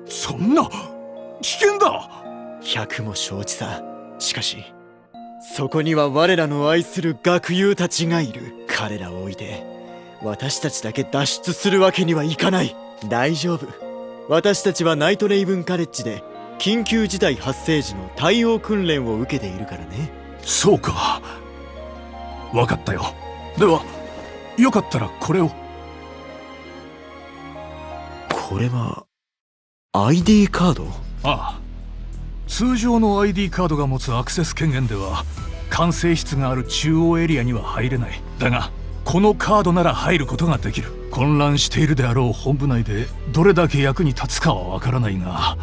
そんな危険だ。百も承知さ。しかしそこには我らの愛する学友たちがいる。彼らを置いて私たちだけ脱出するわけにはいかない。大丈夫。私たちはナイトレイブンカレッジで緊急事態発生時の対応訓練を受けているからね。そうか、分かったよ。ではよかったらこれを。これは ID カード？ああ、通常の ID カードが持つアクセス権限では管制室がある中央エリアには入れない。だがこのカードなら入ることができる。混乱しているであろう本部内でどれだけ役に立つかはわからないが、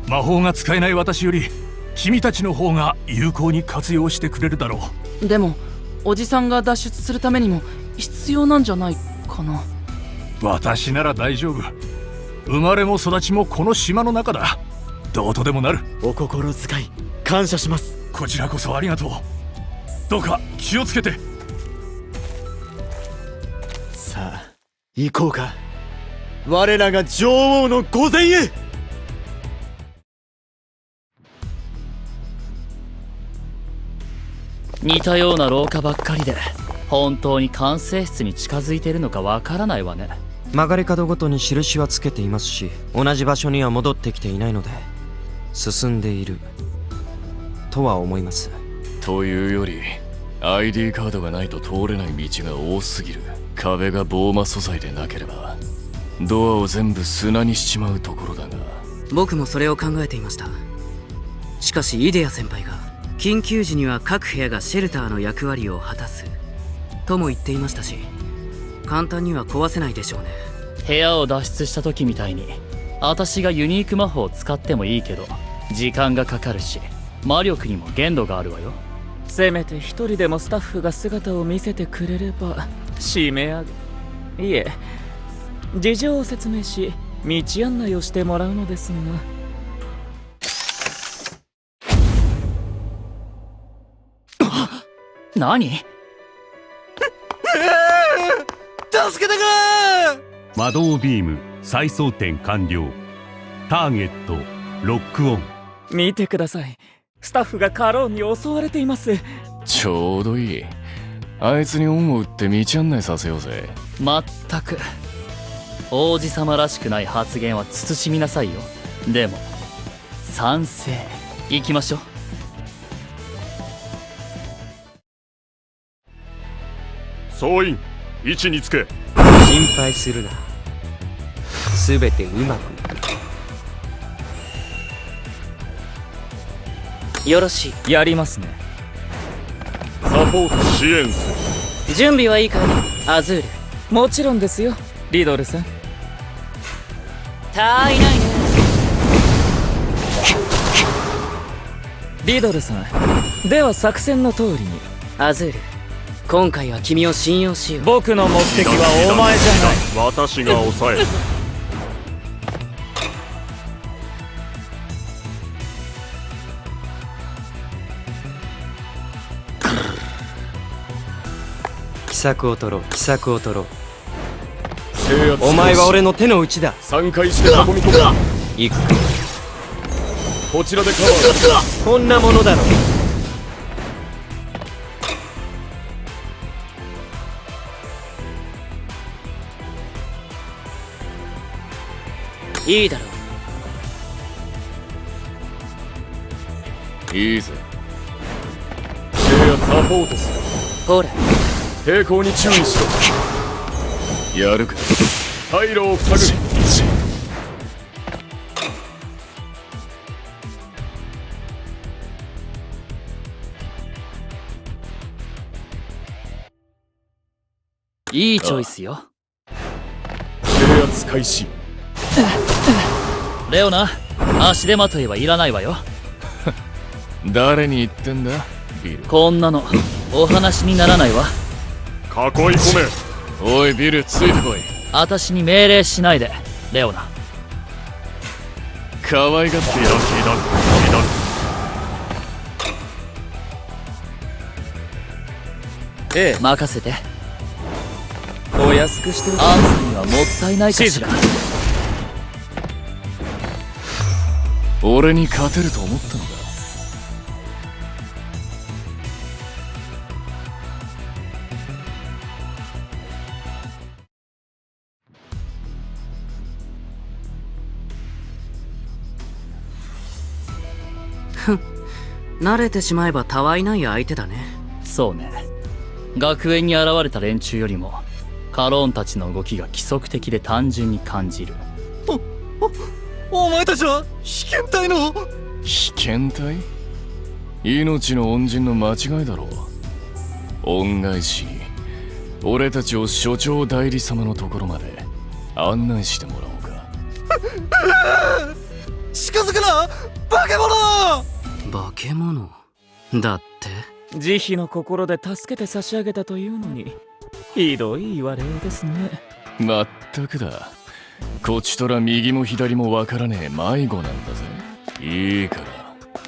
魔法が使えない私より君たちの方が有効に活用してくれるだろう。でもおじさんが脱出するためにも必要なんじゃないかな。私なら大丈夫。生まれも育ちもこの島の中だ。どうとでもなる。お心遣い感謝します。こちらこそありがとう。どうか気をつけて。さあ行こうか。我らが女王の御前へ。似たような廊下ばっかりで本当に管制室に近づいているのかわからないわね。曲がり角ごとに印はつけていますし、同じ場所には戻ってきていないので進んでいるとは思います。というより ID カードがないと通れない道が多すぎる。壁がボーマ素材でなければドアを全部砂にしちまうところだが。僕もそれを考えていました。しかしイデア先輩が緊急時には各部屋がシェルターの役割を果たすとも言っていましたし、簡単には壊せないでしょうね。部屋を脱出した時みたいに私がユニーク魔法を使ってもいいけど時間がかかるし魔力にも限度があるわよ。せめて一人でもスタッフが姿を見せてくれれば締め上げ、いえ事情を説明し道案内をしてもらうのですが。何？助けてくれ。魔導ビーム再装填完了。ターゲットロックオン。見てください、スタッフがカローンに襲われています。ちょうどいい。あいつに恩を売って道案内させようぜ。まったく王子様らしくない発言は慎みなさいよ。でも賛成。行きましょう。総員位置につけ。心配するな、すべてうまくいく。よろしい。やりますね。サポート支援する。準備はいいかいアズール。もちろんですよリドルさん。たいないね。リドルさん、では作戦の通りに。アズール、今回は君を信用しよう。僕の目的はお前じゃない。私が抑える。奇策を取ろう、奇策を取ろう。制圧お前は俺の手の内だ。3回して囲み込む。行くか。こちらでカバー。こんなものだろ。いいだろいいぜ。制圧サポートする。う。ほら抵抗に注意しろ。やるか。退路を塞ぐ。いいチョイスよ。制圧開始。レオナ、足手まといはいらないわよ。誰に言ってんだビル。こんなのお話にならないわ。囲い込め。おいビル、ついてこい。私に命令しないでレオナ。可愛がってやる。ええ、任せて。お安くしてアンサーにはもったいないかしら。俺に勝てると思ったのか。慣れてしまえばたわいない相手だね。そうね。学園に現れた連中よりもカローンたちの動きが規則的で単純に感じる。お前たちは被験体の被験体？命の恩人の間違いだろう。恩返しに俺たちを所長代理様のところまで案内してもらおうか。近づくな化け物！化け物だって。慈悲の心で助けて差し上げたというのにひどい言われようですね。まったくだ。こっちとら右も左もわからねえ迷子なんだぜ。いいか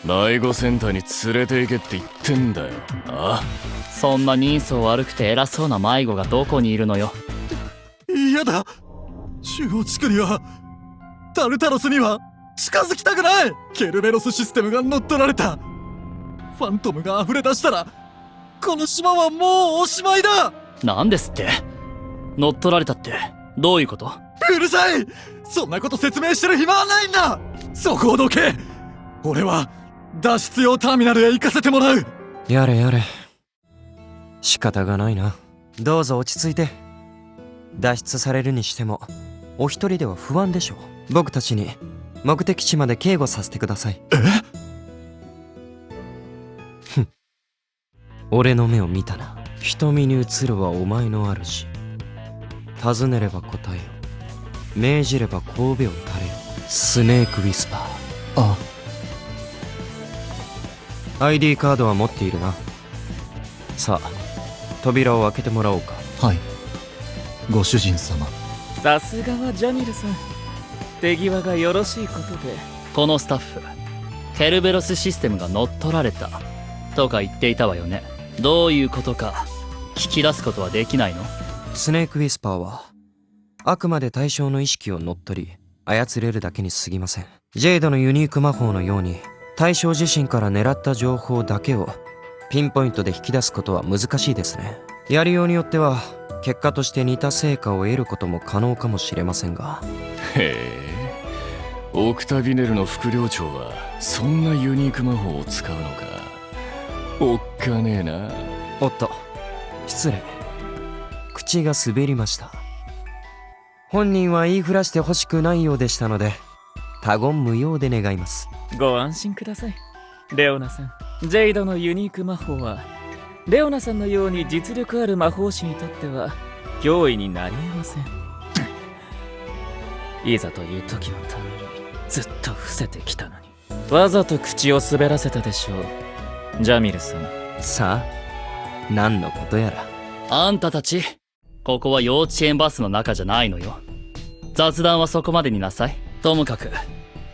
ら迷子センターに連れて行けって言ってんだよ。ああ、そんな人相悪くて偉そうな迷子がどこにいるのよ。嫌だ。中央地区にはタルタロスには近づきたくない。ケルベロスシステムが乗っ取られた。ファントムが溢れ出したらこの島はもうおしまいだ。なんですって？乗っ取られたってどういうこと？うるさい。そんなこと説明してる暇はないんだ。そこをどけ。俺は脱出用ターミナルへ行かせてもらう。やれやれ、仕方がないな。どうぞ落ち着いて。脱出されるにしてもお一人では不安でしょう。僕たちに目的地まで警護させてください。俺の目を見たな。瞳に映るはお前の主。尋ねれば答えよ、命じれば神戸を垂れよ。スネークウィスパー。ID カードは持っているな。さあ扉を開けてもらおうか。はい、ご主人様。さすがはジャミルさん。手際がよろしいことで。このスタッフケルベロスシステムが乗っ取られたとか言っていたわよね。どういうことか聞き出すことはできないの？スネークウィスパーはあくまで対象の意識を乗っ取り操れるだけに過ぎません。ジェイドのユニーク魔法のように対象自身から狙った情報だけをピンポイントで引き出すことは難しいですね。やりようによっては結果として似た成果を得ることも可能かもしれませんが。へえ、オクタビネルの副寮長はそんなユニーク魔法を使うのか。おっかねえな。おっと、失礼。口が滑りました。本人は言いふらしてほしくないようでしたので他言無用で願います。ご安心くださいレオナさん。ジェイドのユニーク魔法はレオナさんのように実力ある魔法師にとっては脅威になり得ません。いざという時のためにずっと伏せてきたのにわざと口を滑らせたでしょう、ジャミルさん。さあ何のことやら。あんたたちここは幼稚園バスの中じゃないのよ。雑談はそこまでになさい。ともかく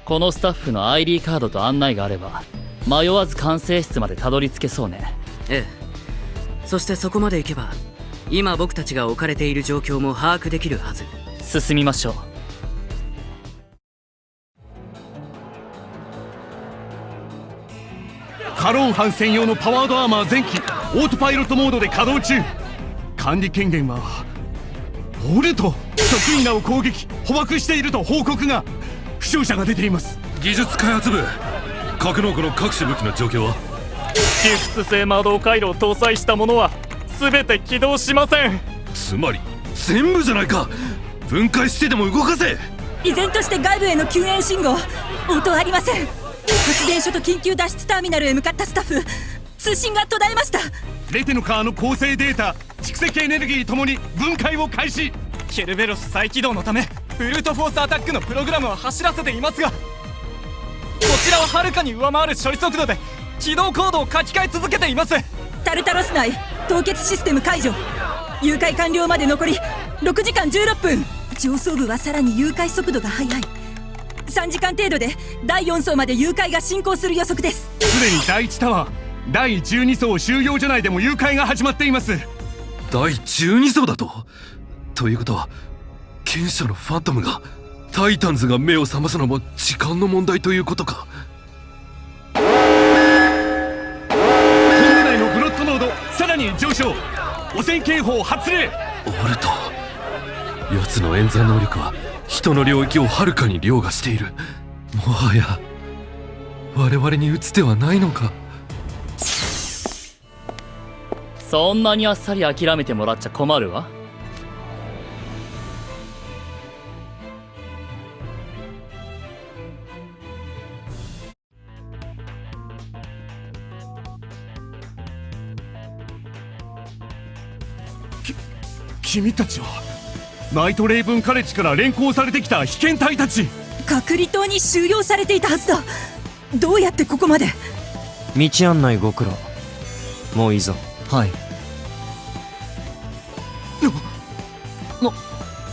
このスタッフの ID カードと案内があれば迷わず管制室までたどり着けそうね。ええ、そしてそこまで行けば今僕たちが置かれている状況も把握できるはず。進みましょう。カローン班専用のパワードアーマー前期オートパイロットモードで稼働中。管理権限はオルト。職員らを攻撃捕獲していると報告が。負傷者が出ています。技術開発部、格納庫の各種武器の状況は？ギフス性魔導回路を搭載したものは全て起動しません。つまり全部じゃないか。分解してでも動かせ。依然として外部への救援信号応答ありません。発電所と緊急脱出ターミナルへ向かったスタッフ、通信が途絶えました。レテノカーの構成データ、蓄積エネルギーともに分解を開始。ケルベロス再起動のためブルートフォースアタックのプログラムは走らせていますが、こちらははるかに上回る処理速度で起動コードを書き換え続けています。タルタロス内凍結システム解除。誘拐完了まで残り6時間16分。上層部はさらに誘拐速度が速い。3時間程度で第4層まで誘拐が進行する予測です。すでに第1タワー、第12層収容所内でも誘拐が始まっています。第12層だと？ということは剣者のファントムがタイタンズが目を覚ますのも時間の問題ということか。本部内のブロッド濃度さらに上昇。汚染警報発令。オルト、奴の演算能力は人の領域をはるかに凌駕している。もはや我々に打つ手はないのか。そんなにあっさり諦めてもらっちゃ困るわ。君たちはナイトレイブンカレッジから連行されてきた被験隊たち。隔離島に収容されていたはずだ。どうやってここまで。道案内ご苦労。もういいぞ。はい。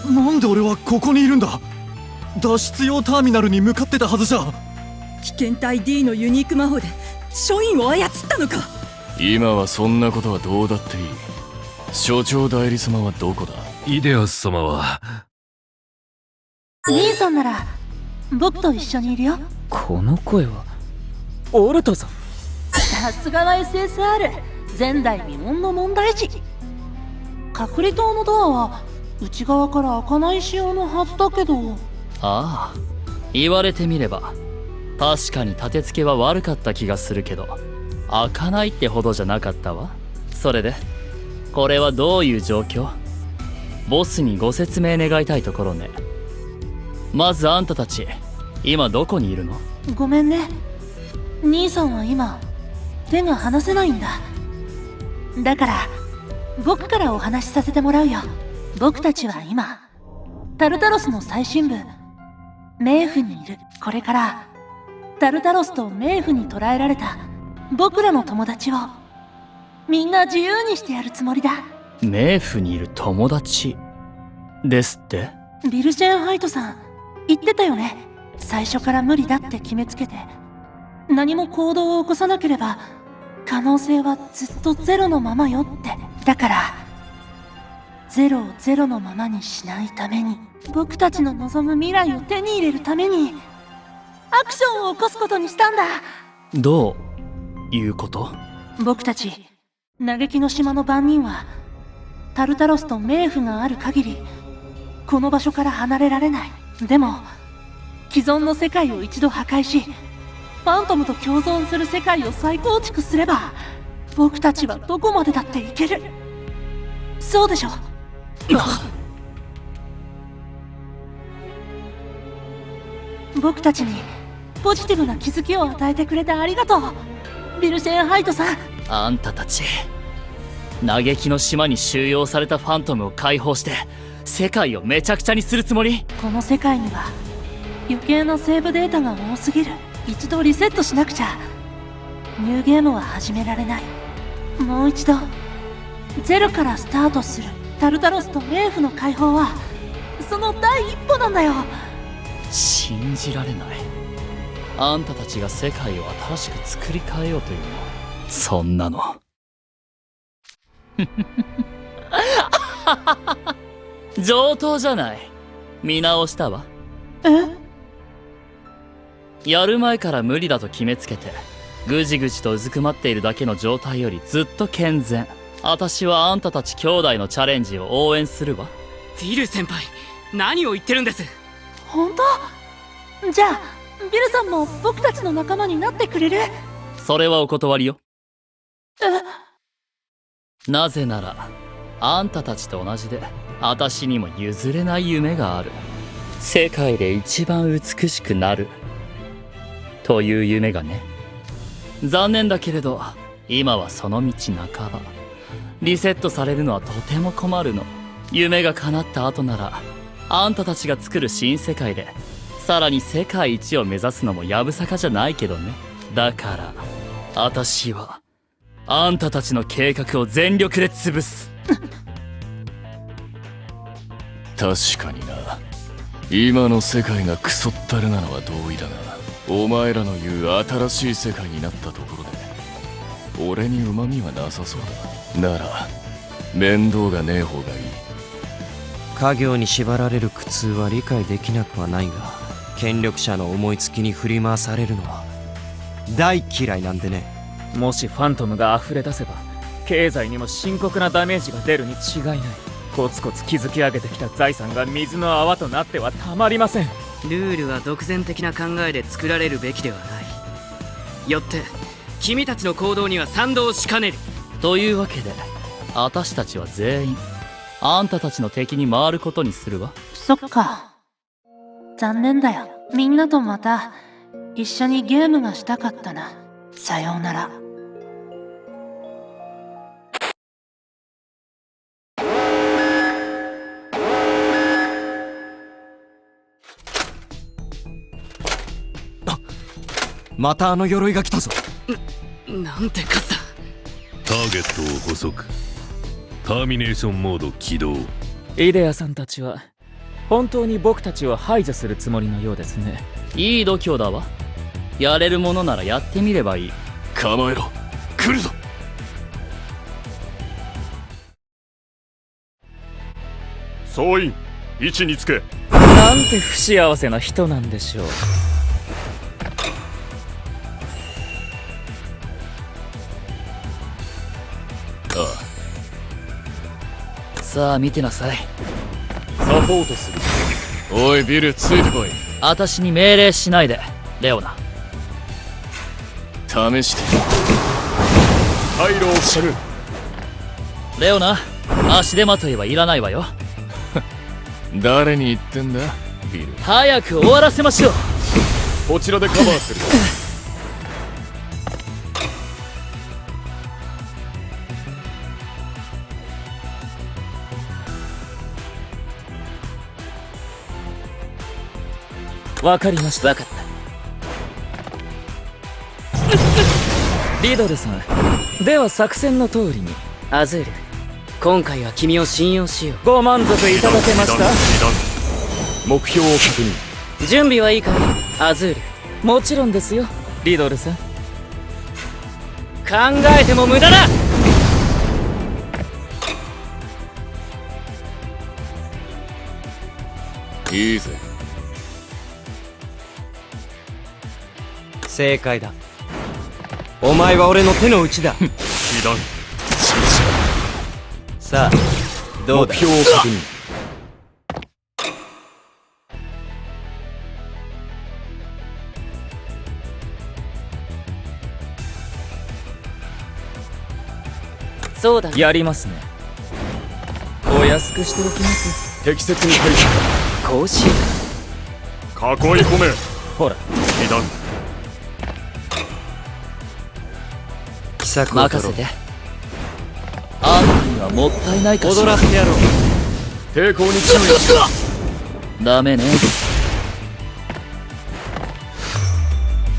なんで俺はここにいるんだ。脱出用ターミナルに向かってたはずじゃ。被験体 D のユニーク魔法で署員を操ったのか。今はそんなことはどうだっていい。所長代理様はどこだ。イデアス様は。兄さんなら僕と一緒にいるよ。この声はオルトさん。さすがは SSR 前代未聞の問題児。隔離島のドアは内側から開かない仕様のはずだけど。ああ、言われてみれば確かに立て付けは悪かった気がするけど、開かないってほどじゃなかったわ。それでこれはどういう状況？ボスにご説明願いたいところね。まずあんたたち今どこにいるの？ごめんね、兄さんは今手が離せないんだ。だから僕からお話しさせてもらうよ。僕たちは今タルタロスの最深部冥府にいる。これからタルタロスと冥府に捕らえられた僕らの友達をみんな自由にしてやるつもりだ。冥府にいる友達ですって？ビルシェンハイトさん言ってたよね。最初から無理だって決めつけて何も行動を起こさなければ可能性はずっとゼロのままよって。だからゼロをゼロのままにしないために、僕たちの望む未来を手に入れるためにアクションを起こすことにしたんだ。どういうこと？僕たち嘆きの島の番人はタルタロスと冥府がある限りこの場所から離れられない。でも既存の世界を一度破壊しファントムと共存する世界を再構築すれば僕たちはどこまでだっていける。そうでしょ？僕たちにポジティブな気づきを与えてくれてありがとう、ビルシェンハイトさん。あんたたち嘆きの島に収容されたファントムを解放して世界をめちゃくちゃにするつもり？この世界には余計なセーブデータが多すぎる。一度リセットしなくちゃニューゲームは始められない。もう一度ゼロからスタートするタルタロスと冥府の解放はその第一歩なんだよ。信じられない。あんたたちが世界を新しく作り変えようというの？そんなの上等じゃない。見直したわ。やる前から無理だと決めつけてぐじぐじとうずくまっているだけの状態よりずっと健全。私はあんたたち兄弟のチャレンジを応援するわ。ディル先輩、何を言ってるんです？本当？じゃあビルさんも僕たちの仲間になってくれる？それはお断りよ。なぜならあんたたちと同じで私にも譲れない夢がある。世界で一番美しくなるという夢がね。残念だけれど今はその道半ば。リセットされるのはとても困るの。夢が叶った後ならあんたたちが作る新世界でさらに世界一を目指すのもやぶさかじゃないけどね。だから私はあんたたちの計画を全力で潰す。確かにな。今の世界がクソったれなのは同意だが、お前らの言う新しい世界になったところで俺に旨味はなさそうだ。なら面倒がねえ方がいい。家業に縛られる苦痛は理解できなくはないが、権力者の思いつきに振り回されるのは大嫌いなんでね。もしファントムが溢れ出せば経済にも深刻なダメージが出るに違いない。コツコツ築き上げてきた財産が水の泡となってはたまりません。ルールは独善的な考えで作られるべきではない。よって君たちの行動には賛同しかねる。というわけで私たちは全員あんたたちの敵に回ることにするわ。そっか。残念だよ。みんなとまた一緒にゲームがしたかったな。さようなら。またあの鎧が来たぞ。なんてかさ。ターゲットを捕捉。ターミネーションモード起動。イデアさんたちは本当に僕たちを排除するつもりのようですね。いい度胸だわ。やれるものならやってみればいい。構えろ、来るぞ。総員位置につけ。なんて不幸せな人なんでしょう。さあ見てなさい。サポートする。おいビル、ついてこい。私に命令しないでレオナ。試して回路を塞ぐ。レオナ、足手まといはいらないわよ。誰に言ってんだビル。早く終わらせましょう。こちらでカバーする。わかりました。わかった。リドルさん、では作戦の通りに。アズール、今回は君を信用しよご満足いただけました？目標を確認。う。準備はいいかいアズール。もちろんですよリドルさん。考えても無駄だ。いいぜ。正解だ。お前は俺の手の内だ。被弾。さあどうだ。目標を確認。そうだ。やりますね。お安くしておきます。適切に配置。甲子園。囲い込め。ほら被弾。奇策を取ろう。任せて。あんたにはもったいないかしら。踊らせてやろう。抵抗に注意しろ。ダメね。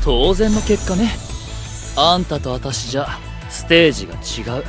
当然の結果ね。あんたと私じゃステージが違う。